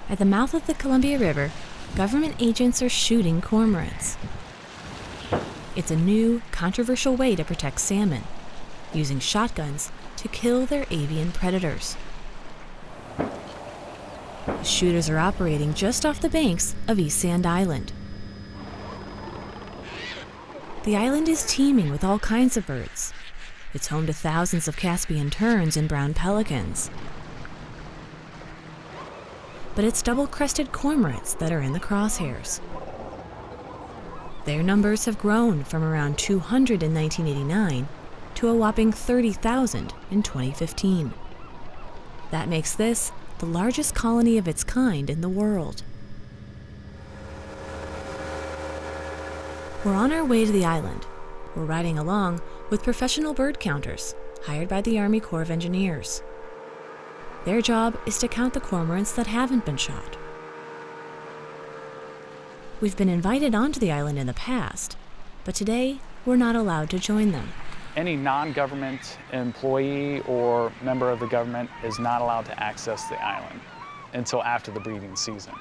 At the mouth of the Columbia River, government agents are shooting cormorants. It's a new, controversial way to protect salmon, using shotguns to kill their avian predators. The shooters are operating just off the banks of East Sand Island. The island is teeming with all kinds of birds. It's home to thousands of Caspian terns and brown pelicans. But it's double-crested cormorants that are in the crosshairs. Their numbers have grown from around 200 in 1989 to a whopping 30,000 in 2015. That makes this the largest colony of its kind in the world. We're on our way to the island. We're riding along with professional bird counters hired by the Army Corps of Engineers. Their job is to count the cormorants that haven't been shot. We've been invited onto the island in the past, but today we're not allowed to join them. Any non-government employee or member of the government is not allowed to access the island until after the breeding season,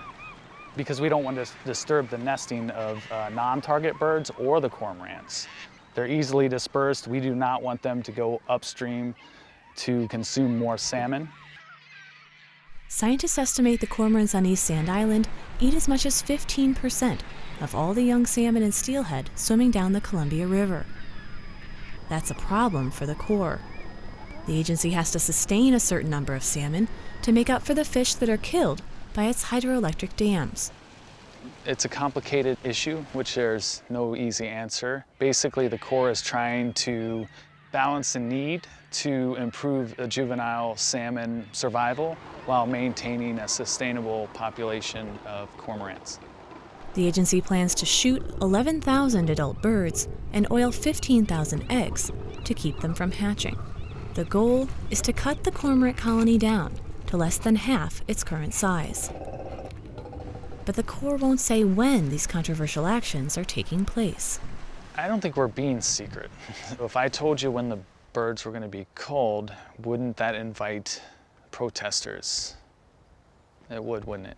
because we don't want to disturb the nesting of non-target birds or the cormorants. They're easily dispersed. We do not want them to go upstream to consume more salmon. Scientists estimate the cormorants on East Sand Island eat as much as 15% of all the young salmon and steelhead swimming down the Columbia River. That's a problem for the Corps. The agency has to sustain a certain number of salmon to make up for the fish that are killed by its hydroelectric dams. It's a complicated issue, which there's no easy answer. Basically, the Corps is trying to balance the need to improve the juvenile salmon survival while maintaining a sustainable population of cormorants. The agency plans to shoot 11,000 adult birds and oil 15,000 eggs to keep them from hatching. The goal is to cut the cormorant colony down to less than half its current size. But the Corps won't say when these controversial actions are taking place. I don't think we're being secret. If I told you when the birds were going to be culled, wouldn't that invite protesters? It would, wouldn't it?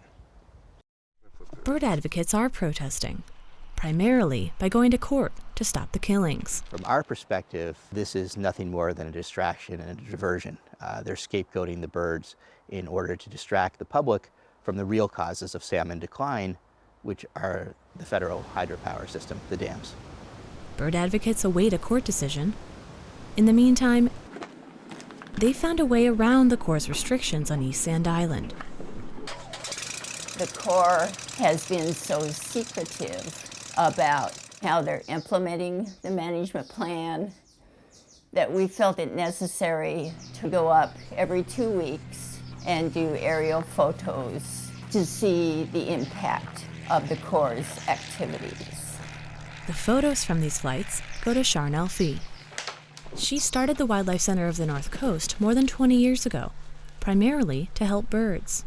Bird advocates are protesting, primarily by going to court to stop the killings. From our perspective, this is nothing more than a distraction and a diversion. They're scapegoating the birds in order to distract the public from the real causes of salmon decline, which are the federal hydropower system, the dams. Bird advocates await a court decision. In the meantime, they found a way around the Corps' restrictions on East Sand Island. The Corps has been so secretive about how they're implementing the management plan that we felt it necessary to go up every 2 weeks and do aerial photos to see the impact of the Corps' activities. The photos from these flights go to Charnel Fee. She started the Wildlife Center of the North Coast more than 20 years ago, primarily to help birds.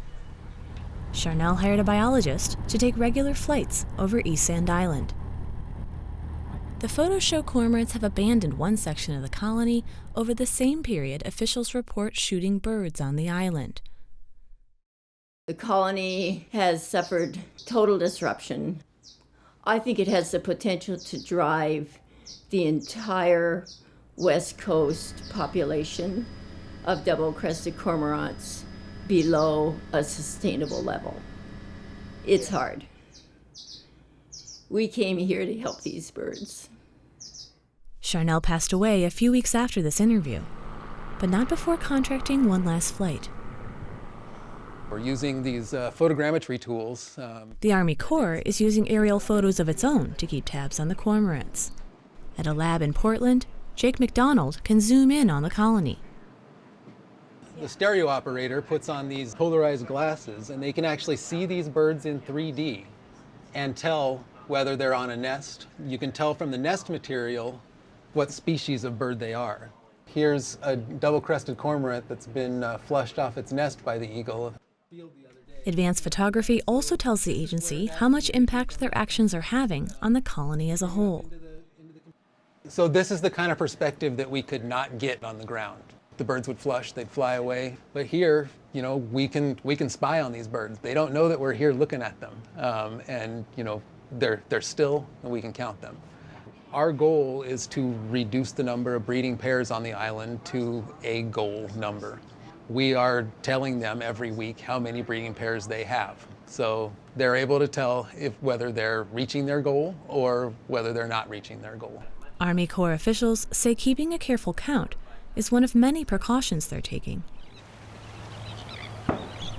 Charnel hired a biologist to take regular flights over East Sand Island. The photos show cormorants have abandoned one section of the colony over the same period officials report shooting birds on the island. The colony has suffered total disruption. I think it has the potential to drive the entire West Coast population of double-crested cormorants below a sustainable level. It's hard. We came here to help these birds. Charnel passed away a few weeks after this interview, but not before contracting one last flight. We're using these photogrammetry tools. The Army Corps is using aerial photos of its own to keep tabs on the cormorants. At a lab in Portland, Jake McDonald can zoom in on the colony. The stereo operator puts on these polarized glasses, and they can actually see these birds in 3D and tell whether they're on a nest. You can tell from the nest material what species of bird they are. Here's a double-crested cormorant that's been flushed off its nest by the eagle. Advanced photography also tells the agency how much impact their actions are having on the colony as a whole. So this is the kind of perspective that we could not get on the ground. the birds would flush, they'd fly away. But here, you know, we can spy on these birds. They don't know that we're here looking at them. And you know, they're still, and we can count them. Our goal is to reduce the number of breeding pairs on the island to a goal number. We are telling them every week how many breeding pairs they have. So they're able to tell whether they're reaching their goal or whether they're not reaching their goal. Army Corps officials say keeping a careful count is one of many precautions they're taking.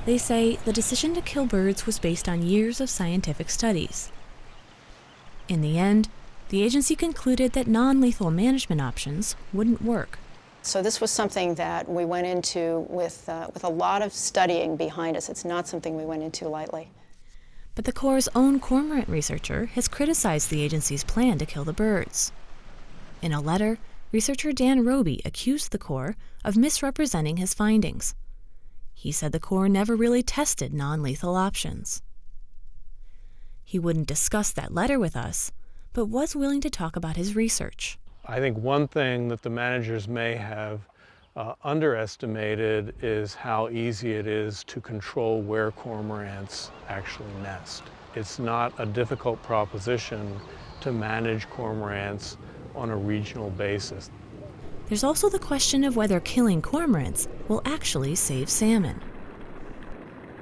They say the decision to kill birds was based on years of scientific studies. In the end, the agency concluded that non-lethal management options wouldn't work. So this was something that we went into with a lot of studying behind us. It's not something we went into lightly. But the Corps' own cormorant researcher has criticized the agency's plan to kill the birds. In a letter, researcher Dan Roby accused the Corps of misrepresenting his findings. He said the Corps never really tested non-lethal options. He wouldn't discuss that letter with us, but was willing to talk about his research. I think one thing that the managers may have underestimated is how easy it is to control where cormorants actually nest. It's not a difficult proposition to manage cormorants on a regional basis. There's also the question of whether killing cormorants will actually save salmon.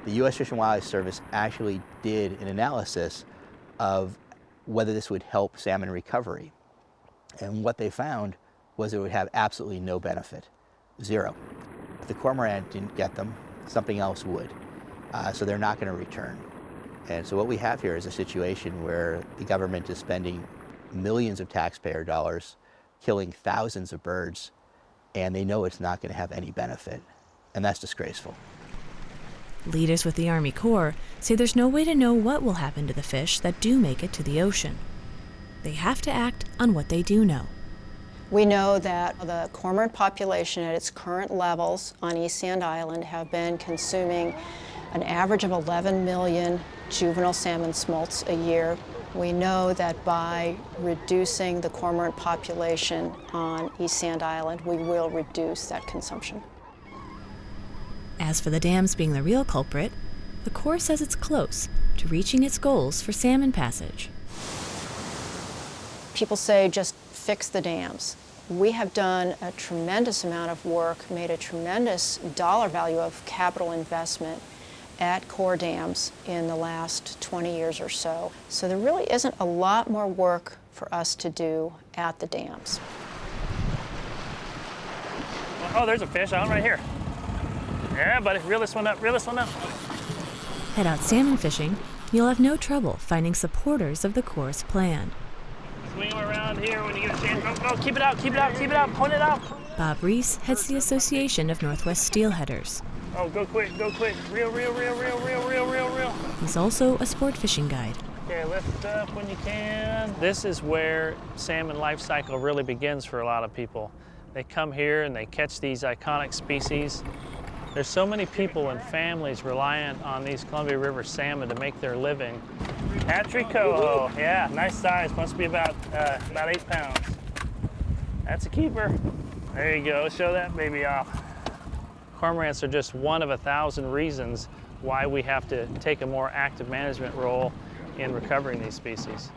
The U.S. Fish and Wildlife Service actually did an analysis of whether this would help salmon recovery. And what they found was it would have absolutely no benefit, zero. If the cormorant didn't get them, something else would. So they're not going to return. And so what we have here is a situation where the government is spending millions of taxpayer dollars killing thousands of birds, and they know it's not going to have any benefit. And that's disgraceful. Leaders with the Army Corps say there's no way to know what will happen to the fish that do make it to the ocean. They have to act on what they do know. We know that the cormorant population at its current levels on East Sand Island have been consuming an average of 11 million juvenile salmon smolts a year. We know that by reducing the cormorant population on East Sand Island, we will reduce that consumption. As for the dams being the real culprit, the Corps says it's close to reaching its goals for salmon passage. People say just fix the dams. We have done a tremendous amount of work, made a tremendous dollar value of capital investment at Corps dams in the last 20 years or so. So there really isn't a lot more work for us to do at the dams. Oh, there's a fish out right here. Yeah, buddy, reel this one up, reel this one up. Head out salmon fishing, you'll have no trouble finding supporters of the Corps' plan. Swing them around here when you get a chance. Oh, keep it out, keep it out, keep it out, point it out. Bob Reese heads the Association of Northwest Steelheaders. Oh, go quick, go quick. Reel, reel, reel, reel, reel, reel, reel, reel. He's also a sport fishing guide. Okay, lift up when you can. This is where salmon life cycle really begins for a lot of people. They come here and they catch these iconic species. There's so many people and families reliant on these Columbia River salmon to make their living. Hatchery coho, yeah, nice size, must be about 8 pounds. That's a keeper. There you go, show that baby off. Cormorants are just one of 1,000 reasons why we have to take a more active management role in recovering these species.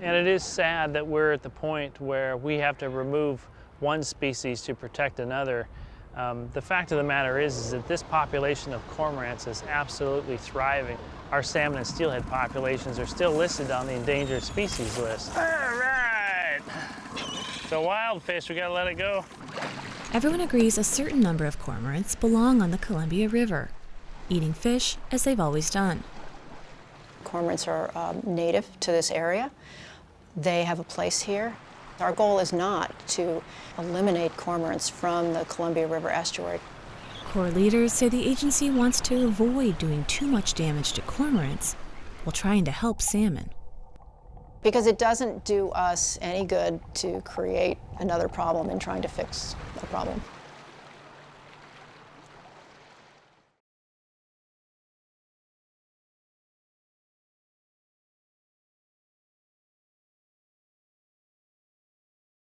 And it is sad that we're at the point where we have to remove one species to protect another. The fact of the matter is that this population of cormorants is absolutely thriving. Our salmon and steelhead populations are still listed on the endangered species list. All right. It's a wild fish, we gotta let it go. Everyone agrees a certain number of cormorants belong on the Columbia River, eating fish as they've always done. Cormorants are native to this area. They have a place here. Our goal is not to eliminate cormorants from the Columbia River estuary. Corps leaders say the agency wants to avoid doing too much damage to cormorants while trying to help salmon. Because it doesn't do us any good to create another problem in trying to fix a problem.